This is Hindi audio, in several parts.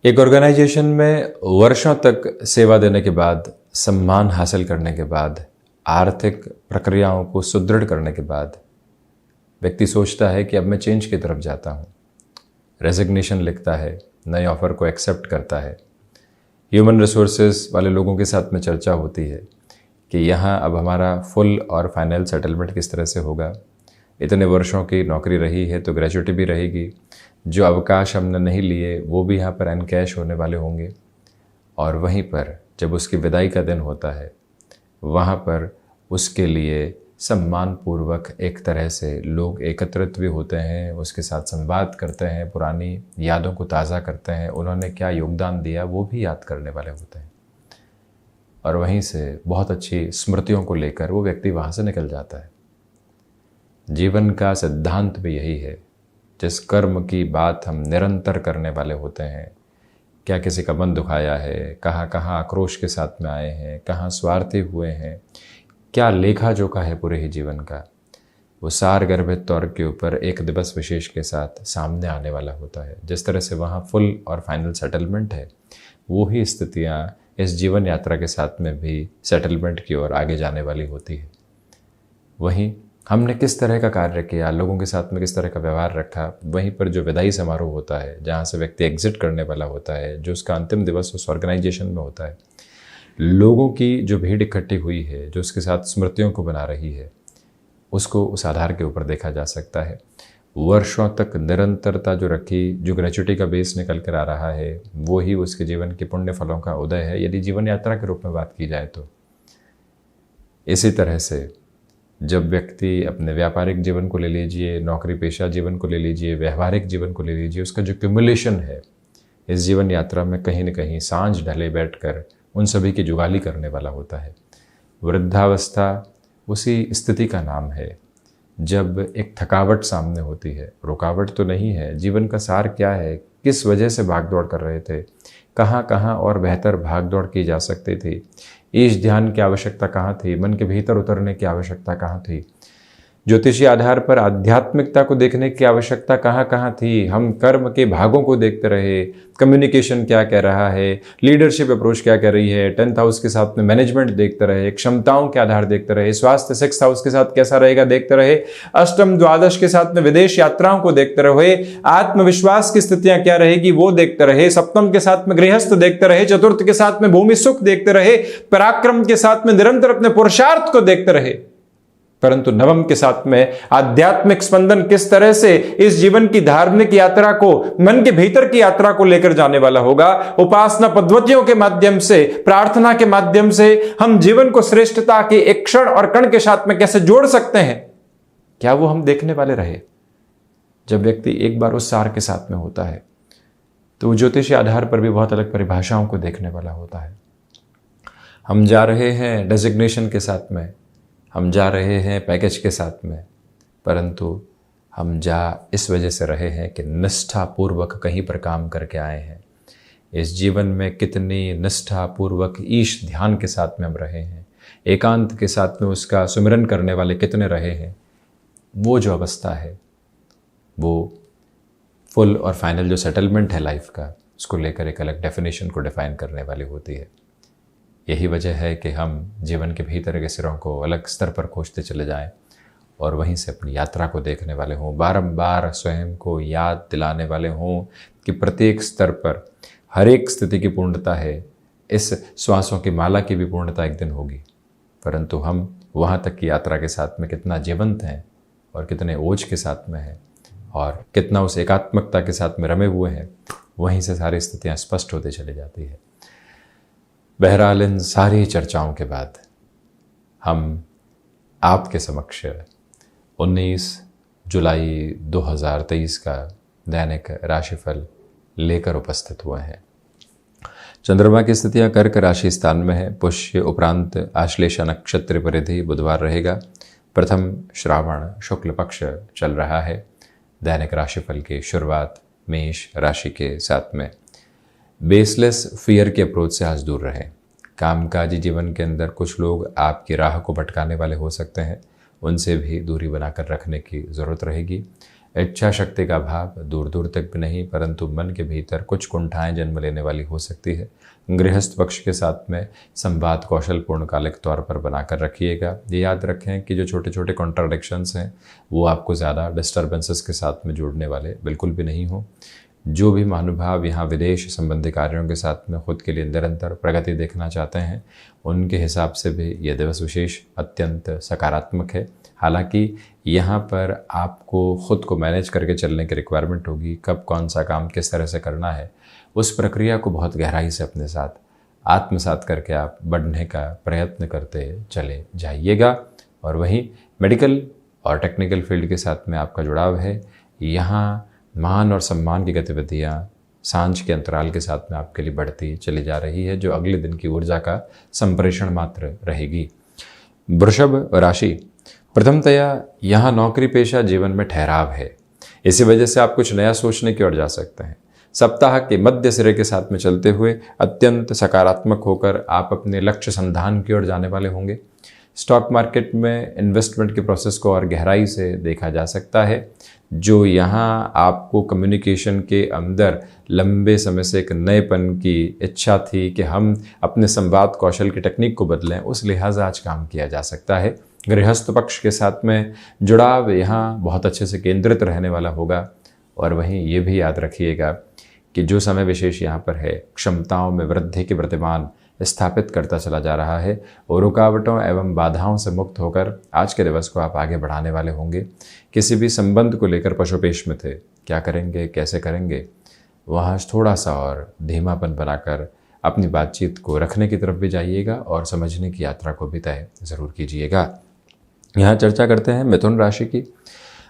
एक ऑर्गेनाइजेशन में वर्षों तक सेवा देने के बाद, सम्मान हासिल करने के बाद, आर्थिक प्रक्रियाओं को सुदृढ़ करने के बाद व्यक्ति सोचता है कि अब मैं चेंज की तरफ जाता हूँ। रेजिग्नेशन लिखता है, नए ऑफ़र को एक्सेप्ट करता है। ह्यूमन रिसोर्सेज वाले लोगों के साथ में चर्चा होती है कि यहाँ अब हमारा फुल और फाइनल सेटलमेंट किस तरह से होगा। इतने वर्षों की नौकरी रही है तो ग्रेजुएटी भी रहेगी, जो अवकाश हमने नहीं लिए वो भी यहाँ पर अनकैश होने वाले होंगे। और वहीं पर जब उसकी विदाई का दिन होता है, वहाँ पर उसके लिए सम्मानपूर्वक एक तरह से लोग एकत्रित भी होते हैं, उसके साथ संवाद करते हैं, पुरानी यादों को ताज़ा करते हैं, उन्होंने क्या योगदान दिया वो भी याद करने वाले होते हैं। और वहीं से बहुत अच्छी स्मृतियों को लेकर वो व्यक्ति वहाँ से निकल जाता है। जीवन का सिद्धांत भी यही है, जिस कर्म की बात हम निरंतर करने वाले होते हैं, क्या किसी का मन दुखाया है, कहाँ कहाँ आक्रोश के साथ में आए हैं, कहाँ स्वार्थी हुए हैं, क्या लेखा जोखा है पूरे ही जीवन का, वो सार गर्भित तौर के ऊपर एक दिवस विशेष के साथ सामने आने वाला होता है। जिस तरह से वहाँ फुल और फाइनल सेटलमेंट है, वो ही स्थितियाँ इस जीवन यात्रा के साथ में भी सेटलमेंट की ओर आगे जाने वाली होती है। वहीं हमने किस तरह का कार्य किया, लोगों के साथ में किस तरह का व्यवहार रखा, वहीं पर जो विदाई समारोह होता है, जहाँ से व्यक्ति एग्जिट करने वाला होता है, जो उसका अंतिम दिवस उस ऑर्गेनाइजेशन में होता है, लोगों की जो भीड़ इकट्ठी हुई है, जो उसके साथ स्मृतियों को बना रही है, उसको उस आधार के ऊपर देखा जा सकता है। वर्षों तक निरंतरता जो रखी, जो ग्रेजुएटी का बेस निकल कर आ रहा है, वो ही उसके जीवन के पुण्य फलों का उदय है, यदि जीवन यात्रा के रूप में बात की जाए तो। इसी तरह से जब व्यक्ति अपने व्यापारिक जीवन को ले लीजिए, नौकरी पेशा जीवन को ले लीजिए, व्यवहारिक जीवन को ले लीजिए, उसका जो क्यूमुलेशन है इस जीवन यात्रा में कहीं न कहीं सांझ ढले बैठकर उन सभी की जुगाली करने वाला होता है। वृद्धावस्था उसी स्थिति का नाम है जब एक थकावट सामने होती है। रुकावट तो नहीं है, जीवन का सार क्या है, किस वजह से भागदौड़ कर रहे थे, कहाँ कहाँ और बेहतर भागदौड़ की जा सकती थी, ईश ध्यान की आवश्यकता कहाँ थी, मन के भीतर उतरने की आवश्यकता कहाँ थी, ज्योतिषीय आधार पर आध्यात्मिकता को देखने की आवश्यकता कहाँ कहाँ थी। हम कर्म के भागों को देखते रहे, कम्युनिकेशन क्या कह रहा है, लीडरशिप अप्रोच क्या कह रही है, 10th हाउस के साथ में मैनेजमेंट देखते रहे, क्षमताओं के आधार देखते रहे, स्वास्थ्य 6th हाउस के साथ कैसा रहेगा देखते रहे, अष्टम द्वादश के साथ में विदेश यात्राओं को देखते रहे, आत्मविश्वास की स्थितियां क्या रहेगी वो देखते रहे, सप्तम के साथ में गृहस्थ देखते रहे, चतुर्थ के साथ में भूमि सुख देखते रहे, पराक्रम के साथ में निरंतर अपने पुरुषार्थ को देखते रहे। परंतु नवम के साथ में आध्यात्मिक स्पंदन किस तरह से इस जीवन की धार्मिक यात्रा को, मन के भीतर की यात्रा को लेकर जाने वाला होगा। उपासना पद्धतियों के माध्यम से, प्रार्थना के माध्यम से हम जीवन को श्रेष्ठता के एक क्षण और कण के साथ में कैसे जोड़ सकते हैं, क्या वो हम देखने वाले रहे। जब व्यक्ति एक बार उस सार के साथ में होता है तो ज्योतिषीय आधार पर भी बहुत अलग परिभाषाओं को देखने वाला होता है। हम जा रहे हैं डेजिग्नेशन के साथ में, हम जा रहे हैं पैकेज के साथ में, परंतु हम जा इस वजह से रहे हैं कि निष्ठापूर्वक कहीं पर काम करके आए हैं। इस जीवन में कितनी निष्ठापूर्वक ईश ध्यान के साथ में हम रहे हैं, एकांत के साथ में उसका सुमिरन करने वाले कितने रहे हैं। वो जो अवस्था है वो फुल और फाइनल जो सेटलमेंट है लाइफ का, उसको लेकर एक अलग डेफिनेशन को डिफाइन करने वाली होती है। यही वजह है कि हम जीवन के भीतर के सिरों को अलग स्तर पर खोजते चले जाएं और वहीं से अपनी यात्रा को देखने वाले हों, बारंबार स्वयं को याद दिलाने वाले हों कि प्रत्येक स्तर पर हर एक स्थिति की पूर्णता है, इस श्वासों की माला की भी पूर्णता एक दिन होगी। परंतु हम वहाँ तक की यात्रा के साथ में कितना जीवंत हैं और कितने ओज के साथ में हैं और कितना उस एकात्मकता के साथ में रमे हुए हैं, वहीं से सारी स्थितियाँ स्पष्ट होती चली जाती है। बहरहाल इन सारी चर्चाओं के बाद हम आपके समक्ष 19 जुलाई 2023 का दैनिक राशिफल लेकर उपस्थित हुए हैं। चंद्रमा की स्थितियां कर्क राशि स्थान में है। पुष्य उपरांत आश्लेषा नक्षत्र परिधि बुधवार रहेगा। प्रथम श्रावण शुक्ल पक्ष चल रहा है। दैनिक राशिफल की शुरुआत मेष राशि के साथ में। बेसलेस फियर के अप्रोच से आज दूर रहें। कामकाजी जीवन के अंदर कुछ लोग आपकी राह को भटकाने वाले हो सकते हैं, उनसे भी दूरी बनाकर रखने की ज़रूरत रहेगी। इच्छा शक्ति का अभाव दूर दूर तक भी नहीं, परंतु मन के भीतर कुछ कुंठाएं जन्म लेने वाली हो सकती है। गृहस्थ पक्ष के साथ में संवाद कौशल पूर्णकालिक तौर पर बनाकर रखिएगा। ये याद रखें कि जो छोटे छोटे कॉन्ट्राडिक्शंस हैं वो आपको ज़्यादा डिस्टर्बेंसेस के साथ में जुड़ने वाले बिल्कुल भी नहीं हो। जो भी महानुभाव यहाँ विदेश संबंधी कार्यों के साथ में खुद के लिए निरंतर प्रगति देखना चाहते हैं, उनके हिसाब से भी यह दिवस विशेष अत्यंत सकारात्मक है। हालांकि यहाँ पर आपको खुद को मैनेज करके चलने की रिक्वायरमेंट होगी। कब कौन सा काम किस तरह से करना है, उस प्रक्रिया को बहुत गहराई से अपने साथ आत्मसात करके आप बढ़ने का प्रयत्न करते चले जाइएगा। और वहीं मेडिकल और टेक्निकल फील्ड के साथ में आपका जुड़ाव है। यहाँ मान और सम्मान की गतिविधियाँ सांझ के अंतराल के साथ में आपके लिए बढ़ती चली जा रही है, जो अगले दिन की ऊर्जा का संप्रेषण मात्र रहेगी। वृषभ राशि, प्रथमतया यहाँ नौकरी पेशा जीवन में ठहराव है। इसी वजह से आप कुछ नया सोचने की ओर जा सकते हैं। सप्ताह के मध्य सिरे के साथ में चलते हुए अत्यंत सकारात्मक होकर आप अपने लक्ष्य संधान की ओर जाने वाले होंगे। स्टॉक मार्केट में इन्वेस्टमेंट के प्रोसेस को और गहराई से देखा जा सकता है। जो यहाँ आपको कम्युनिकेशन के अंदर लंबे समय से एक नएपन की इच्छा थी कि हम अपने संवाद कौशल की टेक्निक को बदलें, उस लिहाजा आज काम किया जा सकता है। गृहस्थ पक्ष के साथ में जुड़ाव यहाँ बहुत अच्छे से केंद्रित रहने वाला होगा। और वहीं ये भी याद रखिएगा कि जो समय विशेष यहाँ पर है, क्षमताओं में वृद्धि के प्रतिमान स्थापित करता चला जा रहा है और रुकावटों एवं बाधाओं से मुक्त होकर आज के दिवस को आप आगे बढ़ाने वाले होंगे। किसी भी संबंध को लेकर पशुपेश में थे, क्या करेंगे कैसे करेंगे, वहाँ थोड़ा सा और धीमापन बनाकर अपनी बातचीत को रखने की तरफ भी जाइएगा और समझने की यात्रा को भी तय ज़रूर कीजिएगा। यहाँ चर्चा करते हैं मिथुन राशि की।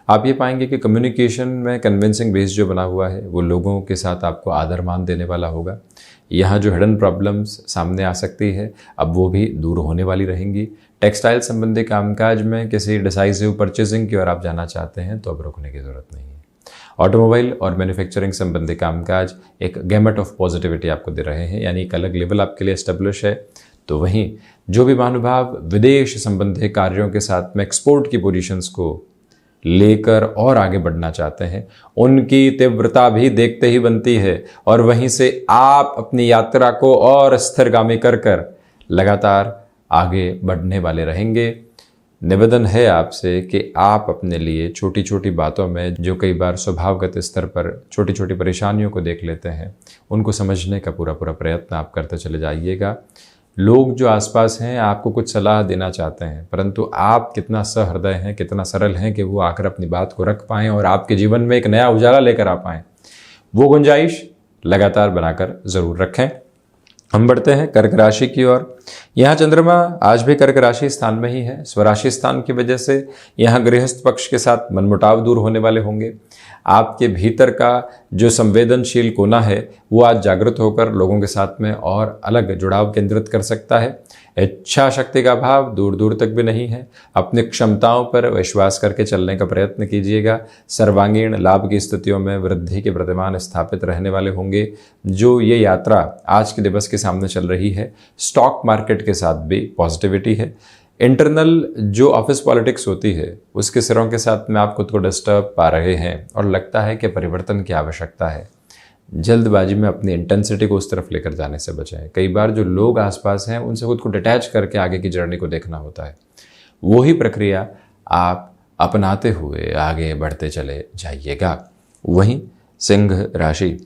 आप ये पाएंगे कि कम्युनिकेशन में कन्विंसिंग बेस जो बना हुआ है वो लोगों के साथ आपको आदर मान देने वाला होगा। यहाँ जो हिडन प्रॉब्लम्स सामने आ सकती है अब वो भी दूर होने वाली रहेंगी। टेक्सटाइल संबंधी कामकाज में किसी डिसाइसिव परचेजिंग की ओर आप जाना चाहते हैं तो अब रुकने की ज़रूरत नहीं है। ऑटोमोबाइल और मैन्युफैक्चरिंग संबंधी कामकाज एक गैमेट ऑफ पॉजिटिविटी आपको दे रहे हैं, यानी एक अलग लेवल आपके लिए एस्टेब्लिश है। तो वहीं जो भी महानुभाव विदेश संबंधी कार्यों के साथ में एक्सपोर्ट की पोजीशंस को लेकर और आगे बढ़ना चाहते हैं, उनकी तीव्रता भी देखते ही बनती है। और वहीं से आप अपनी यात्रा को और स्थिरगामी कर कर लगातार आगे बढ़ने वाले रहेंगे। निवेदन है आपसे कि आप अपने लिए छोटी छोटी बातों में जो कई बार स्वभावगत स्तर पर छोटी छोटी परेशानियों को देख लेते हैं, उनको समझने का पूरा प्रयत्न आप करते चले जाइएगा। लोग जो आसपास हैं आपको कुछ सलाह देना चाहते हैं, परंतु आप कितना सहृदय हैं, कितना सरल हैं कि वो आकर अपनी बात को रख पाएँ और आपके जीवन में एक नया उजाला लेकर आ पाएँ, वो गुंजाइश लगातार बनाकर ज़रूर रखें। हम बढ़ते हैं कर्क राशि की ओर। यहाँ चंद्रमा आज भी कर्क राशि स्थान में ही है। स्वराशि स्थान की वजह से यहाँ गृहस्थ पक्ष के साथ मनमुटाव दूर होने वाले होंगे। आपके भीतर का जो संवेदनशील कोना है वो आज जागृत होकर लोगों के साथ में और अलग जुड़ाव केंद्रित कर सकता है। इच्छा शक्ति का अभाव दूर दूर तक भी नहीं है। अपनी क्षमताओं पर विश्वास करके चलने का प्रयत्न कीजिएगा। सर्वांगीण लाभ की स्थितियों में वृद्धि के प्रतिमान स्थापित रहने वाले होंगे। जो ये यात्रा आज के दिवस के सामने चल रही है, स्टॉक मार्केट के साथ भी पॉजिटिविटी है। इंटरनल जो ऑफिस पॉलिटिक्स होती है उसके सिरों के साथ में आप खुद को डिस्टर्ब पा रहे हैं और लगता है कि परिवर्तन की आवश्यकता है। जल्दबाजी में अपनी इंटेंसिटी को उस तरफ लेकर जाने से बचाएं। कई बार जो लोग आसपास हैं उनसे खुद को डिटैच करके आगे की जर्नी को देखना होता है। वही प्रक्रिया आप अपनाते हुए आगे बढ़ते चले जाइएगा। वहीं सिंह राशि,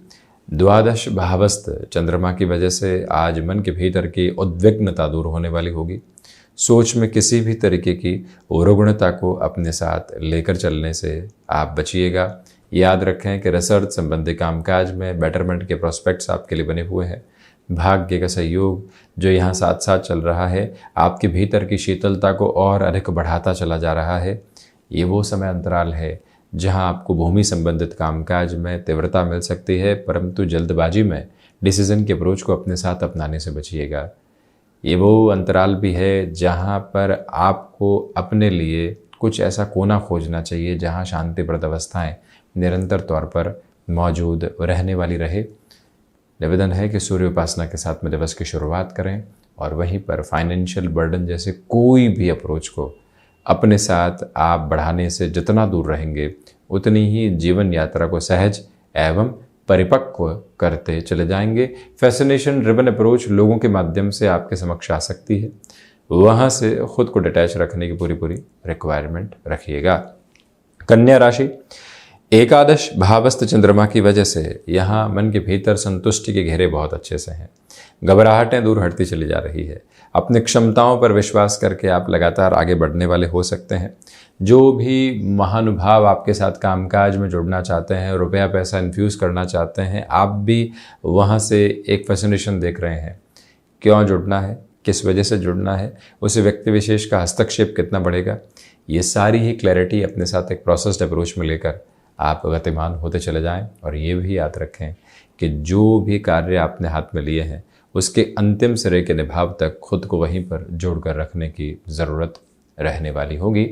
द्वादश भावस्थ चंद्रमा की वजह से आज मन के भीतर की उद्विग्नता दूर होने वाली होगी। सोच में किसी भी तरीके की रुग्णता को अपने साथ लेकर चलने से आप बचिएगा। याद रखें कि रिसर्च संबंधी कामकाज में बेटरमेंट के प्रोस्पेक्ट्स आपके लिए बने हुए हैं। भाग्य का सहयोग जो यहाँ साथ साथ चल रहा है आपके भीतर की शीतलता को और अधिक बढ़ाता चला जा रहा है। ये वो समय अंतराल है जहाँ आपको भूमि संबंधित कामकाज में तीव्रता मिल सकती है, परंतु जल्दबाजी में डिसीजन के अप्रोच को अपने साथ अपनाने से बचिएगा। ये वो अंतराल भी है जहाँ पर आपको अपने लिए कुछ ऐसा कोना खोजना चाहिए जहाँ शांतिप्रद अवस्थाएं निरंतर तौर पर मौजूद रहने वाली रहे। निवेदन है कि सूर्य उपासना के साथ में दिवस की शुरुआत करें और वहीं पर फाइनेंशियल बर्डन जैसे कोई भी अप्रोच को अपने साथ आप बढ़ाने से जितना दूर रहेंगे उतनी ही जीवन यात्रा को सहज एवं परिपक्व करते चले जाएंगे। फैसिनेशन रिबन अप्रोच लोगों के माध्यम से आपके समक्ष आ सकती है, वहाँ से खुद को डिटैच रखने की पूरी पूरी रिक्वायरमेंट रखिएगा। कन्या राशि, एकादश भावस्थ चंद्रमा की वजह से यहाँ मन के भीतर संतुष्टि के घेरे बहुत अच्छे से हैं। घबराहटें दूर हटती चली जा रही है। अपनी क्षमताओं पर विश्वास करके आप लगातार आगे बढ़ने वाले हो सकते हैं। जो भी महानुभाव आपके साथ कामकाज में जुड़ना चाहते हैं, रुपया पैसा इन्फ्यूज़ करना चाहते हैं, आप भी वहाँ से एक फैसिनेशन देख रहे हैं। क्यों जुड़ना है, किस वजह से जुड़ना है, उस व्यक्ति विशेष का हस्तक्षेप कितना बढ़ेगा, ये सारी ही क्लैरिटी अपने साथ एक प्रोसेस्ड अप्रोच में लेकर आप गतिमान होते चले जाएं। और ये भी याद रखें कि जो भी कार्य आपने हाथ में लिए हैं उसके अंतिम सिरे के निभाव तक खुद को वहीं पर जोड़कर रखने की ज़रूरत रहने वाली होगी।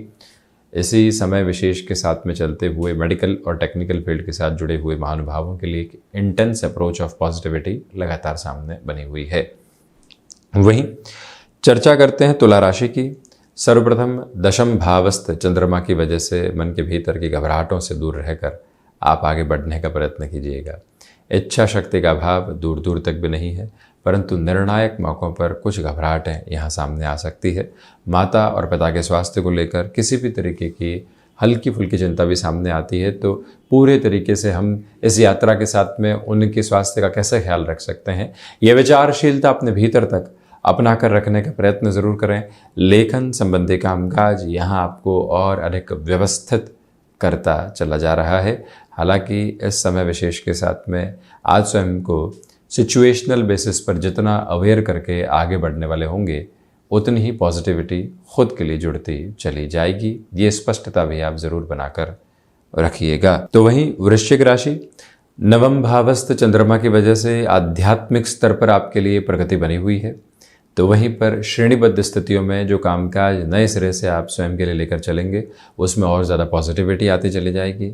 इसी समय विशेष के साथ में चलते हुए मेडिकल और टेक्निकल फील्ड के साथ जुड़े हुए महानुभावों के लिए एक इंटेंस अप्रोच ऑफ पॉजिटिविटी लगातार सामने बनी हुई है। वहीं चर्चा करते हैं तुला राशि की। सर्वप्रथम दशम भावस्थ चंद्रमा की वजह से मन के भीतर की घबराहटों से दूर रहकर आप आगे बढ़ने का प्रयत्न कीजिएगा। इच्छा शक्ति का अभाव दूर दूर तक भी नहीं है, परंतु निर्णायक मौक़ों पर कुछ घबराहटें यहाँ सामने आ सकती है। माता और पिता के स्वास्थ्य को लेकर किसी भी तरीके की हल्की फुल्की चिंता भी सामने आती है, तो पूरे तरीके से हम इस यात्रा के साथ में उनके स्वास्थ्य का कैसे ख्याल रख सकते हैं, यह विचारशीलता अपने भीतर तक अपना कर रखने का प्रयत्न ज़रूर करें। लेखन संबंधी कामकाज यहाँ आपको और अधिक व्यवस्थित करता चला जा रहा है। हालांकि इस समय विशेष के साथ में आज स्वयं को सिचुएशनल बेसिस पर जितना अवेयर करके आगे बढ़ने वाले होंगे, उतनी ही पॉजिटिविटी खुद के लिए जुड़ती चली जाएगी। ये स्पष्टता भी आप ज़रूर बनाकर रखिएगा। तो वहीं वृश्चिक राशि, नवम भावस्थ चंद्रमा की वजह से आध्यात्मिक स्तर पर आपके लिए प्रगति बनी हुई है। तो वहीं पर श्रेणीबद्ध स्थितियों में जो कामकाज नए सिरे से आप स्वयं के लिए लेकर चलेंगे, उसमें और ज़्यादा पॉजिटिविटी आती चली जाएगी।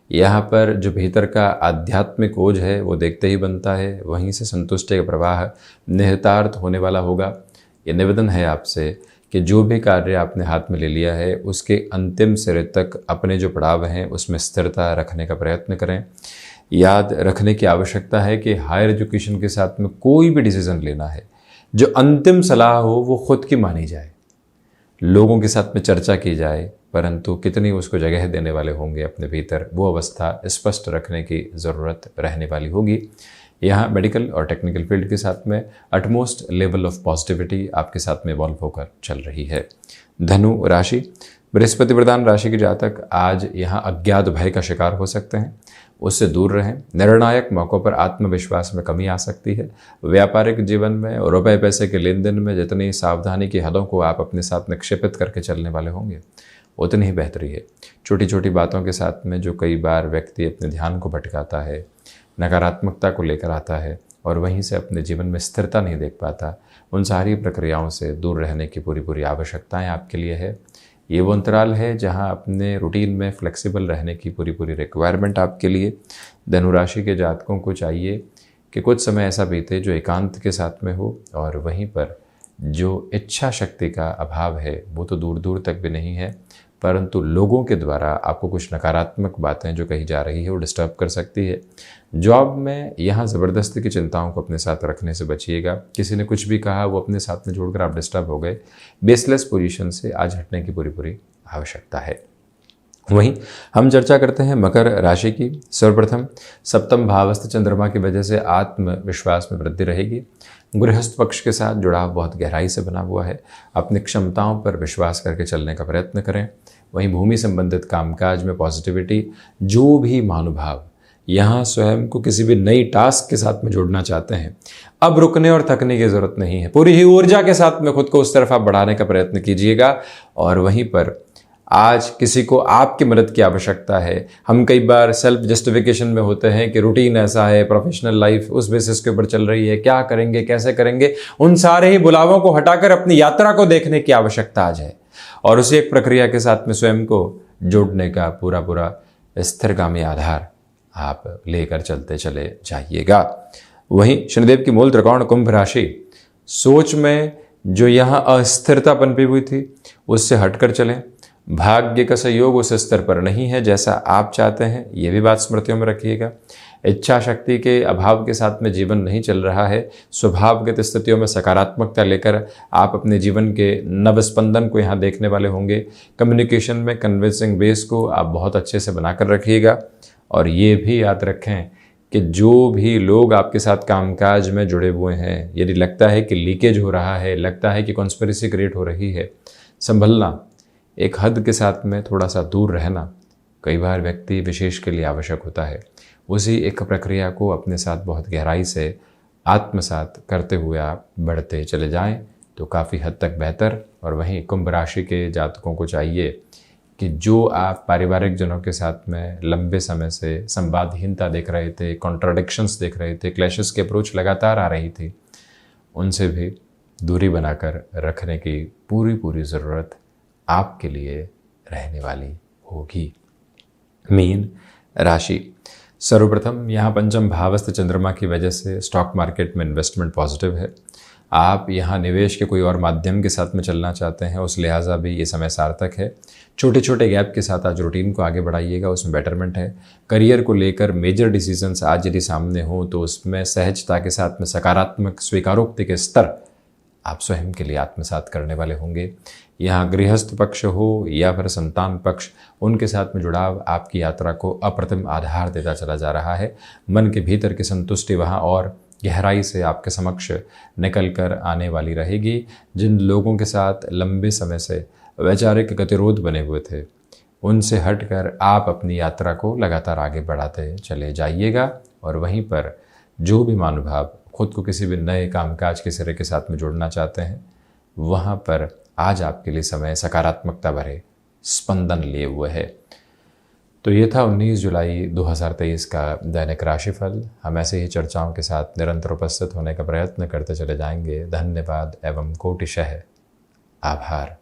यहाँ पर जो भीतर का आध्यात्मिक ओज है वो देखते ही बनता है, वहीं से संतुष्टि का प्रवाह निहितार्थ होने वाला होगा। ये निवेदन है आपसे कि जो भी कार्य आपने हाथ में ले लिया है उसके अंतिम सिरे तक अपने जो पड़ाव हैं उसमें स्थिरता रखने का प्रयत्न करें। याद रखने की आवश्यकता है कि हायर एजुकेशन के साथ में कोई भी डिसीज़न लेना है, जो अंतिम सलाह हो वो खुद की मानी जाए, लोगों के साथ में चर्चा की जाए, परंतु कितनी उसको जगह देने वाले होंगे अपने भीतर, वो अवस्था स्पष्ट रखने की ज़रूरत रहने वाली होगी। यहाँ मेडिकल और टेक्निकल फील्ड के साथ में अटमोस्ट लेवल ऑफ पॉजिटिविटी आपके साथ में इवॉल्व होकर चल रही है। धनु राशि, बृहस्पति प्रधान राशि के जातक आज यहाँ अज्ञात भय का शिकार हो सकते हैं, उससे दूर रहें। निर्णायक मौक़ों पर आत्मविश्वास में कमी आ सकती है। व्यापारिक जीवन में और रुपए पैसे के लेन देन में जितनी सावधानी की हदों को आप अपने साथ निक्षेपित करके चलने वाले होंगे, उतनी ही बेहतरी है। छोटी छोटी बातों के साथ में जो कई बार व्यक्ति अपने ध्यान को भटकाता है, नकारात्मकता को लेकर आता है और वहीं से अपने जीवन में स्थिरता नहीं देख पाता, उन सारी प्रक्रियाओं से दूर रहने की पूरी पूरी आवश्यकताएं आपके लिए है। ये वो अंतराल है जहां अपने रूटीन में फ्लेक्सिबल रहने की पूरी पूरी रिक्वायरमेंट आपके लिए। धनुराशि के जातकों को चाहिए कि कुछ समय ऐसा बीते जो एकांत के साथ में हो, और वहीं पर जो इच्छा शक्ति का अभाव है वो तो दूर दूर तक भी नहीं है, परंतु लोगों के द्वारा आपको कुछ नकारात्मक बातें जो कही जा रही है वो डिस्टर्ब कर सकती है। जॉब में यहाँ ज़बरदस्ती की चिंताओं को अपने साथ रखने से बचिएगा। किसी ने कुछ भी कहा वो अपने साथ में जोड़कर आप डिस्टर्ब हो गए, बेसलेस पोजीशन से आज हटने की पूरी पूरी आवश्यकता है। वहीं हम चर्चा करते हैं मकर राशि की। सर्वप्रथम सप्तम भावस्थ चंद्रमा की वजह से आत्मविश्वास में वृद्धि रहेगी। गृहस्थ पक्ष के साथ जुड़ाव बहुत गहराई से बना हुआ है। अपनी क्षमताओं पर विश्वास करके चलने का प्रयत्न करें। वहीं भूमि संबंधित कामकाज में पॉजिटिविटी। जो भी महानुभाव यहाँ स्वयं को किसी भी नई टास्क के साथ में जोड़ना चाहते हैं, अब रुकने और थकने की ज़रूरत नहीं है। पूरी ही ऊर्जा के साथ में खुद को उस तरफ आप बढ़ाने का प्रयत्न कीजिएगा। और वहीं पर आज किसी को आपकी मदद की आवश्यकता है। हम कई बार सेल्फ जस्टिफिकेशन में होते हैं कि रूटीन ऐसा है, प्रोफेशनल लाइफ उस बेसिस के ऊपर चल रही है, क्या करेंगे, कैसे करेंगे। उन सारे ही बुलावों को हटाकर अपनी यात्रा को देखने की आवश्यकता आज है और उसी एक प्रक्रिया के साथ में स्वयं को जोड़ने का पूरा पूरा स्थिरगामी आधार आप लेकर चलते चले जाइएगा। वहीं शनिदेव की मूल त्रिकोण कुंभ राशि, सोच में जो यहाँ अस्थिरता पनपी हुई थी उससे हटकर चलें। भाग्य का सहयोग उस स्तर पर नहीं है जैसा आप चाहते हैं, ये भी बात स्मृतियों में रखिएगा। इच्छा शक्ति के अभाव के साथ में जीवन नहीं चल रहा है। स्वभावगत स्थितियों में सकारात्मकता लेकर आप अपने जीवन के नवस्पंदन को यहाँ देखने वाले होंगे। कम्युनिकेशन में कन्विंसिंग बेस को आप बहुत अच्छे से बनाकर रखिएगा। और ये भी याद रखें कि जो भी लोग आपके साथ कामकाज में जुड़े हुए हैं, यदि लगता है कि लीकेज हो रहा है, लगता है कि कॉन्स्पिरेसी क्रिएट हो रही है, संभलना, एक हद के साथ में थोड़ा सा दूर रहना कई बार व्यक्ति विशेष के लिए आवश्यक होता है। उसी एक प्रक्रिया को अपने साथ बहुत गहराई से आत्मसात करते हुए आप बढ़ते चले जाएं तो काफ़ी हद तक बेहतर। और वहीं कुंभ राशि के जातकों को चाहिए कि जो आप पारिवारिक जनों के साथ में लंबे समय से संवादहीनता देख रहे थे, कॉन्ट्राडिक्शंस देख रहे थे, क्लैशेस की अप्रोच लगातार आ रही थी, उनसे भी दूरी बनाकर रखने की पूरी ज़रूरत आपके लिए रहने वाली होगी। मीन राशि, सर्वप्रथम यहाँ पंचम भावस्थ चंद्रमा की वजह से स्टॉक मार्केट में इन्वेस्टमेंट पॉजिटिव है। आप यहाँ निवेश के कोई और माध्यम के साथ में चलना चाहते हैं, उस लिहाजा भी ये समय सार्थक है। छोटे छोटे गैप के साथ आज रूटीन को आगे बढ़ाइएगा, उसमें बेटरमेंट है। करियर को लेकर मेजर डिसीजंस आज यदि सामने हो तो उसमें सहजता के साथ में सकारात्मक स्वीकारोक्ति के स्तर आप स्वयं के लिए आत्मसात करने वाले होंगे। यहाँ गृहस्थ पक्ष हो या फिर संतान पक्ष, उनके साथ में जुड़ाव आपकी यात्रा को अप्रतिम आधार देता चला जा रहा है। मन के भीतर की संतुष्टि वहाँ और गहराई से आपके समक्ष निकल कर आने वाली रहेगी। जिन लोगों के साथ लंबे समय से वैचारिक गतिरोध बने हुए थे, उनसे हटकर आप अपनी यात्रा को लगातार आगे बढ़ाते चले जाइएगा। और वहीं पर जो भी महानुभाव खुद को किसी भी नए कामकाज के सिरे के साथ में जोड़ना चाहते हैं, वहाँ पर आज आपके लिए समय सकारात्मकता भरे स्पंदन लिए हुए है। तो ये था 19 जुलाई 2023 का दैनिक राशिफल। हम ऐसे ही चर्चाओं के साथ निरंतर उपस्थित होने का प्रयत्न करते चले जाएंगे। धन्यवाद एवं कोटिशः आभार।